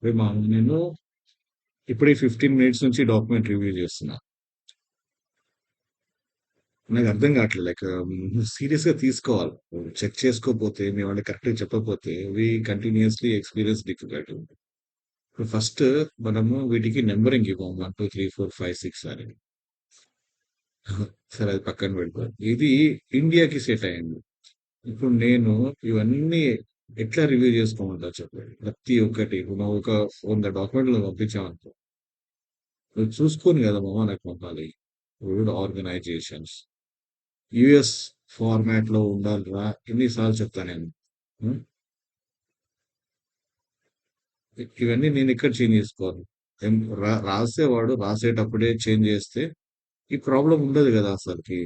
రేపు మా నేను ఇప్పుడే 15 మినిట్స్ నుంచి డాక్యుమెంట్ రివ్యూ చేస్తున్నా. నాకు అర్థం కావట్లేదు. లైక్ సీరియస్ గా తీసుకోవాలి. చెక్ చేసుకోకపోతే మేము అంటే కరెక్ట్ చెప్పకపోతే వి కంటిన్యూస్లీ ఎక్స్పీరియన్స్ డిఫికల్ట్. ఫస్ట్ మనము వీటికి నెంబరింగ్ ఇవ్వం 1 2 3 4 5 6 అని. సరే అది పక్కన పెడతాం. ఇది ఇండియాకి సెట్ అయింది. ఇప్పుడు నేను ఇవన్నీ ఎట్లా రివ్యూ చేసుకోమంటా చెప్పండి. ప్రతి ఒక్కటి ఇప్పుడు నువ్వు ఒక 100 డాక్యుమెంట్లు పంపించామనుకో, నువ్వు చూసుకొని కదా మామ నాకు పంపాలి. ఆర్గనైజేషన్స్ యుఎస్ ఫార్మాట్ లో ఉండాలిరా ఎన్నిసార్లు చెప్తా నేను. ఉం? ఇవన్నీ నేను ఇక్కడ చేంజ్ చేసుకోవాలి. రాసేవాడు రాసేటప్పుడే చేంజ్ చేస్తే ఈ ప్రాబ్లం ఉండదు కదా అసలుకి.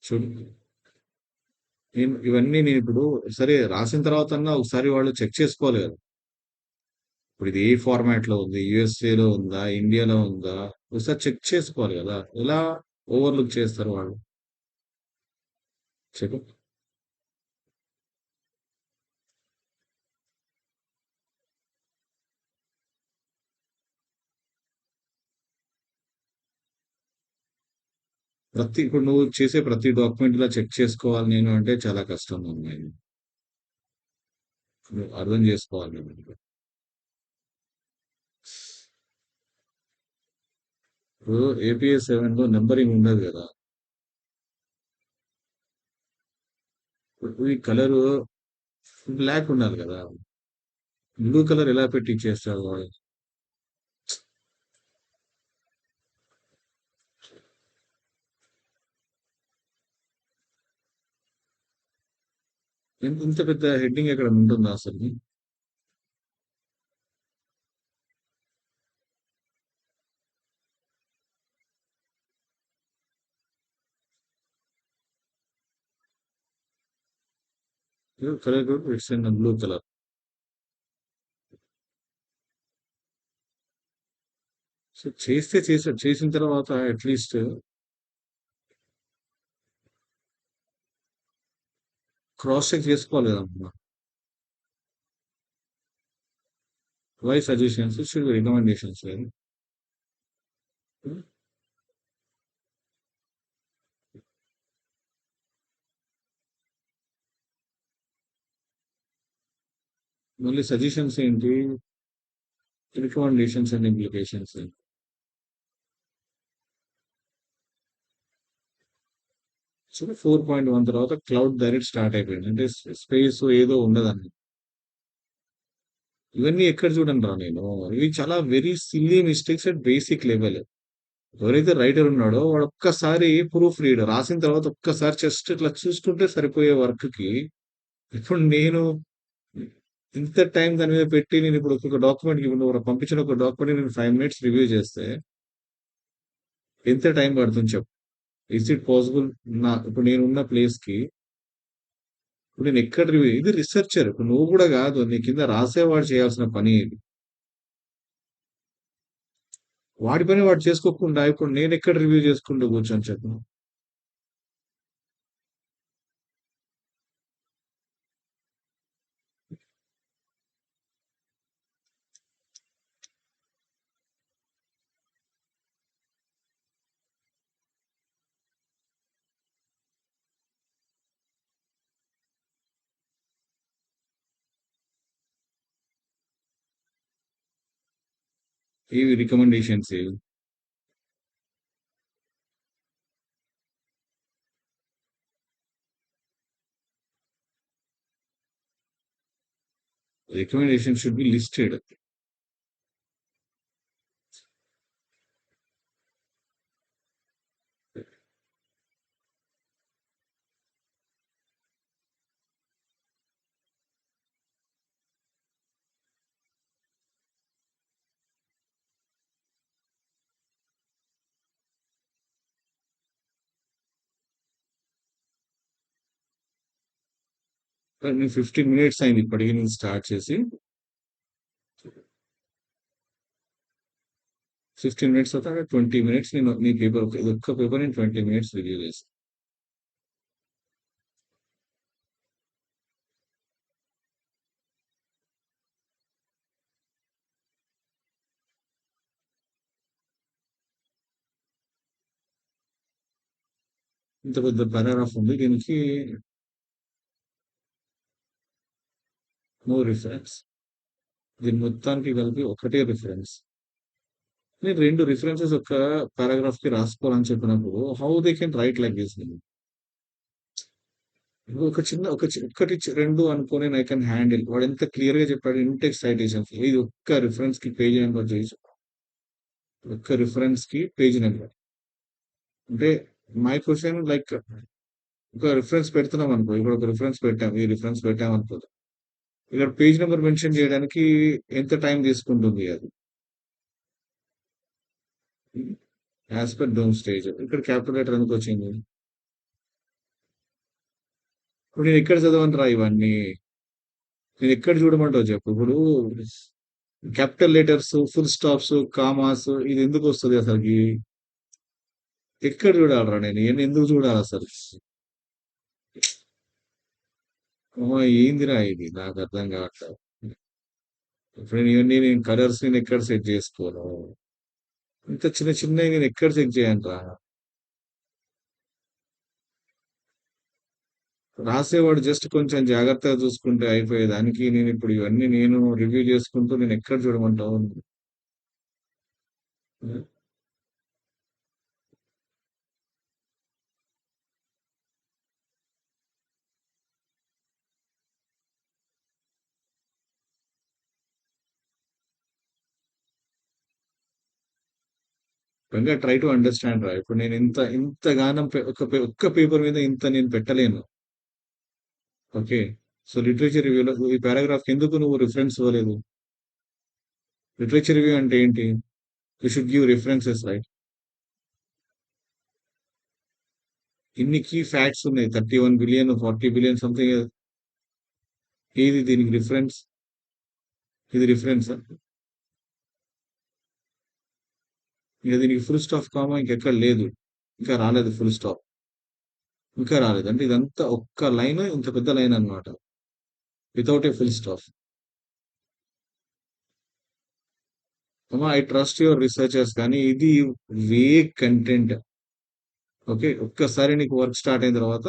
చూడు, నేను ఇప్పుడు సరే రాసిన తర్వాత అన్నా ఒకసారి వాళ్ళు చెక్ చేసుకోవాలి కదా. ఇప్పుడు ఇది ఏ ఫార్మాట్ లో ఉంది, యుఎస్ఏ లో ఉందా, ఇండియాలో ఉందా, ఒకసారి చెక్ చేసుకోవాలి కదా. ఎలా ఓవర్లుక్ చేస్తారు వాళ్ళు. చెప్పు. ఇప్పుడు నువ్వు చేసే ప్రతి డాక్యుమెంట్ ఇలా చెక్ చేసుకోవాలి నేను అంటే చాలా కష్టం నేను. నువ్వు అర్థం చేసుకోవాలి నేను. ఇప్పుడు ఏపీఎస్ 7 లో నెంబరింగ్ ఉండదు కదా. ఇప్పుడు ఈ కలర్ బ్లాక్ ఉండాలి కదా. బ్లూ కలర్ ఎలా పెట్టి చేస్తారు వాళ్ళు. ఇంత పెద్ద హెడ్డింగ్ ఎక్కడ ఉంటుందా అసలు. Colour it's in blue colour. So చేసిన తర్వాత అట్లీస్ట్ క్రాస్ చెక్ చేసుకోవాలి కదమ్మా. వై సజెషన్స్ షుడ్ రికమెండేషన్స్ లేదు. మళ్ళీ సజెషన్స్ ఏంటి, రికమెండేషన్స్ అండ్ ఇంప్లికేషన్స్. సో 4.1 తర్వాత క్లౌడ్ డైరెక్ట్ స్టార్ట్ అయిపోయింది అంటే స్పేస్ ఏదో ఉండదని. ఇవన్నీ ఎక్కడ చూడండి రా నేను. ఇవి చాలా very silly mistakes at basic level. ఎవరైతే రైటర్ ఉన్నాడో వాడు ఒక్కసారి ప్రూఫ్ రీడ్ రాసిన తర్వాత ఒక్కసారి జస్ట్ ఇట్లా చూసుకుంటే సరిపోయే వర్క్ కి ఇప్పుడు నేను ఇంత టైం దాని మీద పెట్టి నేను ఇప్పుడు ఒక్కొక్క డాక్యుమెంట్ ఇప్పుడు పంపించిన ఒక డాక్యుమెంట్ నేను 5 మినిట్స్ రివ్యూ చేస్తే ఎంత టైం పడుతుంది చెప్పు. Is it possible. ఇప్పుడు నేనున్న ప్లేస్ కి ఇప్పుడు నేను ఎక్కడ రివ్యూ, ఇది రిసెర్చర్ ఇప్పుడు నువ్వు కూడా కాదు, నీ కింద రాసేవాడు చేయాల్సిన పని ఇది. వాడి పని వాడు చేసుకోకుండా ఇప్పుడు నేను ఎక్కడ రివ్యూ చేసుకుంటూ కూర్చొని చెప్పు. ఇవి recommendations. Recommendation should be listed. నేను 15 మినిట్స్ అయింది ఇప్పటికి నేను స్టార్ట్ చేసి. 15 మినిట్స్ తర్వాత 20 మినిట్స్ నేను నీ పేపర్ ఇదొక్క పేపర్ నేను 20 మినిట్స్ రివ్యూ చేసి ఇంత పెద్ద పారాగ్రాఫ్ ఉంది. దీనికి నో రిఫరెన్స్. దీని మొత్తానికి కలిపి ఒకటే రిఫరెన్స్. నేను 2 రిఫరెన్సెస్ ఒక పారాగ్రాఫ్‌కి రాసుకోవాలని చెప్పినప్పుడు how they can write like this? ఒక చిన్న ఒక్కటి 2 అనుకోని ఐ కెన్ హ్యాండిల్. వాడెంత క్లియర్‌గా చెప్పాడు ఇన్ టెక్స్ట్ సైటేషన్స్. ఇది ఒక్క రిఫరెన్స్‌కి పేజ్ నంబర్ చేసి ఒక్క రిఫరెన్స్‌కి పేజ్ నంబర్. అంటే మై క్వెషన్ లైక్ ఒక రిఫరెన్స్ పెడుతున్నాం అనుకో. ఇప్పుడు ఒక రిఫరెన్స్ పెట్టాం. ఈ రిఫరెన్స్ పెట్టామనుకో. ఇక్కడ పేజ్ నంబర్ మెన్షన్ చేయడానికి ఎంత టైం తీసుకుంటుంది అది? As per dome stage. ఇక్కడ క్యాపిటల్ లెటర్ ఎందుకొచ్చింది? ఇప్పుడు నేను ఎక్కడ చదవనురా ఇవన్నీ? నేను ఎక్కడ చూడమంటావు చెప్పు? ఇప్పుడు capital letters, full stops, commas ఇది ఎందుకు వస్తది అసలుకి? ఎక్కడ చూడాలిరా నేను? ఇయన్నీ ఎందుకు చూడాలి అసలు? అమ్మా ఏందిరా ఇది? నాకు అర్థం కావట్లేదు. ఇప్పుడు ఇవన్నీ నేను కలర్స్ నేను ఎక్కడ సెట్ చేసుకోను? ఇంత చిన్న చిన్నవి నేను ఎక్కడ చెక్ చేయనురా? రాసేవాడు జస్ట్ కొంచెం జాగ్రత్తగా చూసుకుంటే అయిపోయేది. దానికి నేను ఇప్పుడు ఇవన్నీ నేను రివ్యూ చేసుకుంటూ నేను ఎక్కడ చూడమంటావు? నిజంగా ట్రై టు అండర్‌స్టాండ్ రా. ఇప్పుడు నేను ఇంతగానం ఒక్క పేపర్ మీద ఇంత నేను పెట్టలేను. ఓకే. సో, లిటరేచర్ రివ్యూలో ఈ పారాగ్రాఫ్‌కి ఎందుకు నువ్వు రిఫరెన్స్ ఇవ్వలేదు? లిటరేచర్ రివ్యూ అంటే ఏంటి? You should give references right? ఇన్ని కీ ఫ్యాక్ట్స్ ఉన్నాయి. 31 బిలియన్, 40 బిలియన్ సంథింగ్ ఏది దీనికి రిఫరెన్స్? ఇది రిఫరెన్సా? ఇక దీనికి ఫుల్ స్టాప్, కామా ఇంకెక్కడ లేదు. ఇంకా రాలేదు ఫుల్ స్టాప్. ఇంకా రాలేదు. అంటే ఇదంతా ఒక్క లైన్ ఇంత పెద్ద లైన్ అన్నమాట. Without a full stop. అమ్మా ఐ ట్రస్ట్ యువర్ రిసర్చర్స్ కానీ ఇది వేగ్ కంటెంట్. ఓకే. ఒక్కసారి నీకు వర్క్ స్టార్ట్ అయిన తర్వాత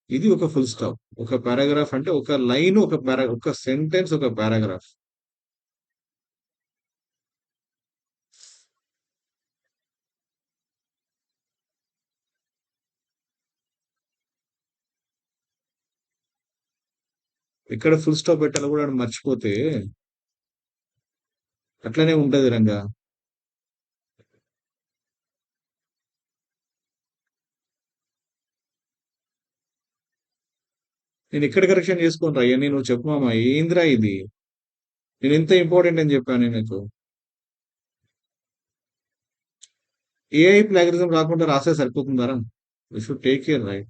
ఇది ఒక ఫుల్ స్టాప్. ఒక పారాగ్రాఫ్ అంటే ఒక లైన్, ఒక సెంటెన్స్, ఒక పారాగ్రాఫ్. ఎక్కడ ఫుల్ స్టాప్ పెట్టాలో కూడా ఆడు మర్చిపోతే అట్లనే ఉంటది రంగా. నేను ఎక్కడ కరెక్షన్ చేసుకోనురా అయన్నీ నువ్వు చెప్పు మామ. ఏందిరా ఇది? నేను ఎంత ఇంపార్టెంట్ అని చెప్పాను నీకు? ఏఐ ప్లాగరిజం రాకుండా రాస్తే సరిపోతుందారా? You should take care right?